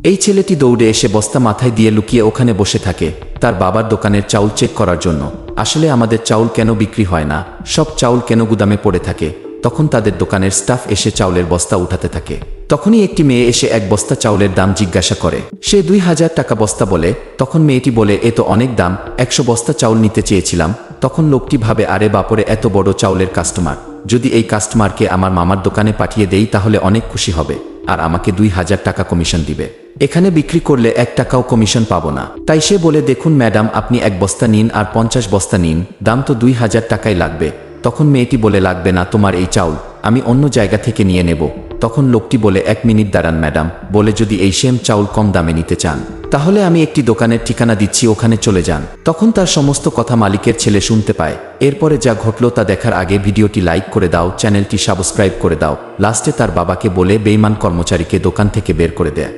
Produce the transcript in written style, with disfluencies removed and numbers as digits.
এই ছেলেটি দৌড়ে এসে বস্তা মাথায় দিয়ে লুকিয়ে ওখানে বসে থাকে তার বাবার দোকানের চাউল চেক করার জন্য। আসলে আমাদের চাউল কেন বিক্রি হয় না, সব চাউল কেন গুদামে পড়ে থাকে? তখন তাদের দোকানের স্টাফ এসে চাউলের বস্তা উঠাতে থাকে। তখনই একটি মেয়ে এসে এক বস্তা চাউলের দাম জিজ্ঞাসা করে। সে 2000 টাকা বস্তা বলে। তখন মেয়েটি বলে, এ তো অনেক দাম, 100 বস্তা চাউল নিতে চেয়েছিলাম। তখন লোকটি ভাবে, আরে বাপরে, এত বড় চাউলের কাস্টমার, যদি এই কাস্টমারকে আমার মামার দোকানে পাঠিয়ে দেই তাহলে অনেক খুশি হবে আর আমাকে 2000 টাকা কমিশন দিবে। এখানে বিক্রি করলে 1 টাকাও কমিশন পাবো না। তাই সে বলে, দেখুন ম্যাডাম, আপনি 1 বস্তা নিন আর 50 বস্তা নিন, দাম তো 2000 টাকাই লাগবে। তখন মেয়েটি বলে, লাগবে না তোমার এই চাউল, আমি অন্য জায়গা থেকে নিয়ে নেব। তখন লোকটি বলে, 1 মিনিট দাঁড়ান ম্যাডাম, বলে যদি এই সেম চাউল কম দামে নিতে চান তাহলে আমি একটি দোকানের ঠিকানা দিচ্ছি, ওখানে চলে যান। তখন তার সমস্ত কথা মালিকের ছেলে শুনতে পায়। এরপরে যা ঘটল তা দেখার আগে ভিডিওটি লাইক করে দাও, চ্যানেলটি সাবস্ক্রাইব করে দাও। লাস্টে তার বাবাকে বলে বেঈমান কর্মচারীকে দোকান থেকে বের করে দেয়।